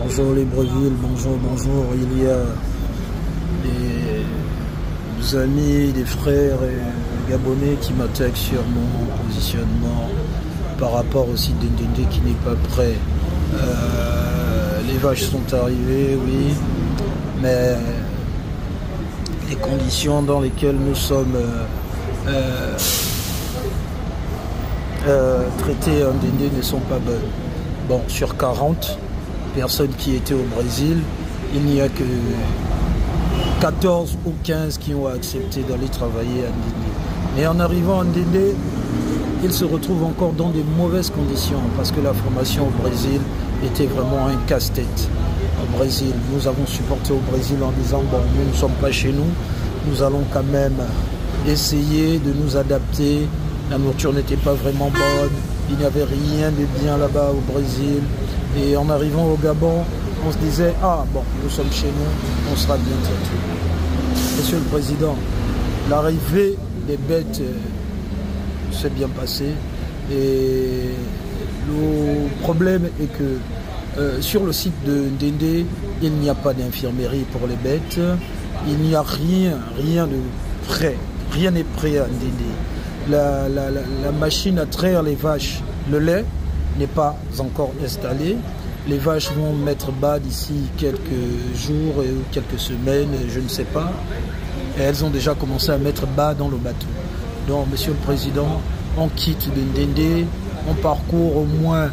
Bonjour Libreville, bonjour, bonjour. Il y a des amis, des frères et Gabonais qui m'attaquent sur mon positionnement par rapport au site d'Ndéndé qui n'est pas prêt. Les vaches sont arrivées, oui, mais les conditions dans lesquelles nous sommes traités à Ndéndé ne sont pas bonnes. Bon, sur 40 personnes qui étaient au Brésil, il n'y a que 14 ou 15 qui ont accepté d'aller travailler à Ndéndé. Mais en arrivant à Ndéndé, ils se retrouvent encore dans de mauvaises conditions parce que la formation au Brésil était vraiment un casse-tête. Au Brésil, nous avons supporté au Brésil en disant bon, nous ne sommes pas chez nous, nous allons quand même essayer de nous adapter. La nourriture n'était pas vraiment bonne, il n'y avait rien de bien là-bas au Brésil. Et en arrivant au Gabon, on se disait ah bon, nous sommes chez nous, on sera bien traité. Monsieur le Président, l'arrivée des bêtes s'est bien passée et le problème est que sur le site de Ndéndé, il n'y a pas d'infirmerie pour les bêtes, il n'y a rien de prêt, rien n'est prêt à Ndéndé. La machine à traire les vaches, le lait n'est pas encore installée. Les vaches vont mettre bas d'ici quelques jours et quelques semaines, je ne sais pas. Et elles ont déjà commencé à mettre bas dans le bateau. Donc, Monsieur le Président, on quitte Ndéndé, on parcourt au moins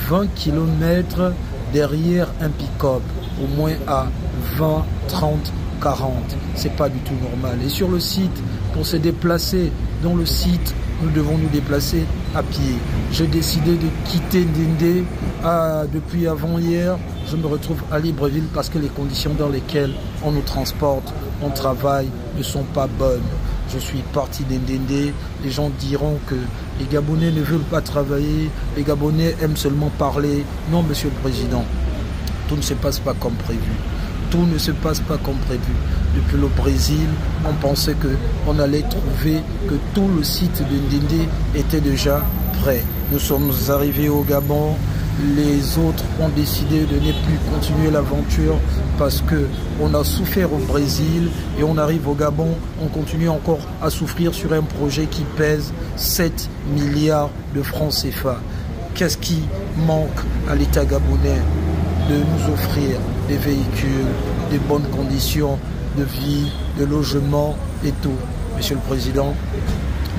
20 km derrière un pick-up, au moins à 20, 30, 40. C'est pas du tout normal. Et sur le site, pour se déplacer dans le site, nous devons nous déplacer à pied. J'ai décidé de quitter Ndéndé depuis avant-hier. Je me retrouve à Libreville parce que les conditions dans lesquelles on nous transporte, on travaille, ne sont pas bonnes. Je suis parti d'Ndéndé. Les gens diront que les Gabonais ne veulent pas travailler, les Gabonais aiment seulement parler. Non, Monsieur le Président, tout ne se passe pas comme prévu. Tout ne se passe pas comme prévu. Depuis le Brésil, on pensait qu'on allait trouver que tout le site de Ndéndé était déjà prêt. Nous sommes arrivés au Gabon, les autres ont décidé de ne plus continuer l'aventure parce qu'on a souffert au Brésil et on arrive au Gabon, on continue encore à souffrir sur un projet qui pèse 7 milliards de francs CFA. Qu'est-ce qui manque à l'État gabonais? De nous offrir des véhicules, des bonnes conditions de vie, de logement et tout. Monsieur le Président,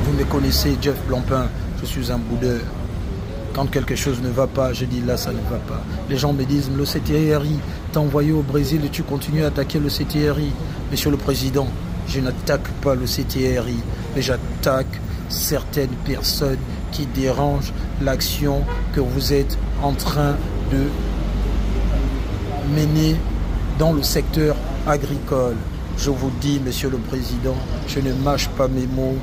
vous me connaissez, Jeff Blancpain, je suis un boudeur. Quand quelque chose ne va pas, je dis là, ça ne va pas. Les gens me disent, le CTRI t'a envoyé au Brésil et tu continues à attaquer le CTRI. Monsieur le Président, je n'attaque pas le CTRI, mais j'attaque certaines personnes qui dérangent l'action que vous êtes en train de mener dans le secteur agricole. Je vous dis, Monsieur le Président, je ne mâche pas mes mots.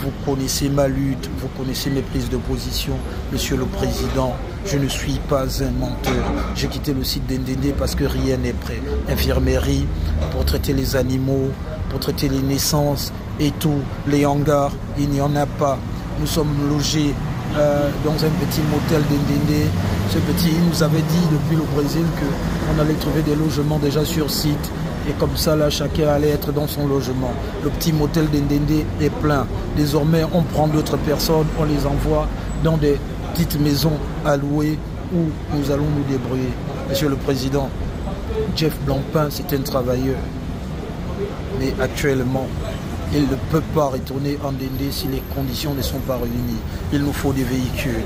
Vous connaissez ma lutte, vous connaissez mes prises de position. Monsieur le Président, je ne suis pas un menteur. J'ai quitté le site d'Ndéndé parce que rien n'est prêt. Infirmerie, pour traiter les animaux, pour traiter les naissances et tout. Les hangars, il n'y en a pas. Nous sommes logés dans un petit motel d'Ndéndé. Ce petit, il nous avait dit depuis le Brésil qu'on allait trouver des logements déjà sur site. Et comme ça, là, chacun allait être dans son logement. Le petit motel d'Ndéndé est plein. Désormais, on prend d'autres personnes, on les envoie dans des petites maisons à louer où nous allons nous débrouiller. Monsieur le Président, Jeff Blancpain, c'est un travailleur. Mais actuellement, il ne peut pas retourner en Ndéndé si les conditions ne sont pas réunies. Il nous faut des véhicules.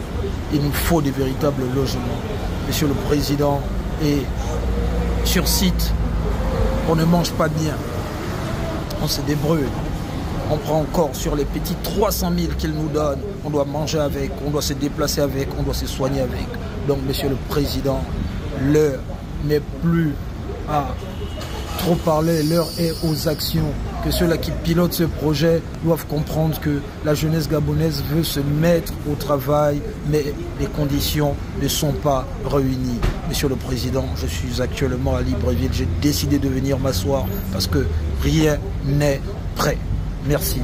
Il nous faut des véritables logements. Monsieur le Président, et sur site, on ne mange pas bien. On se débrouille. On prend encore sur les petits 300 000 qu'ils nous donnent. On doit manger avec, on doit se déplacer avec, on doit se soigner avec. Donc, Monsieur le Président, l'heure n'est plus à trop parler, l'heure est aux actions. Que ceux-là qui pilotent ce projet doivent comprendre que la jeunesse gabonaise veut se mettre au travail, mais les conditions ne sont pas réunies. Monsieur le Président, je suis actuellement à Libreville. J'ai décidé de venir m'asseoir parce que rien n'est prêt. Merci.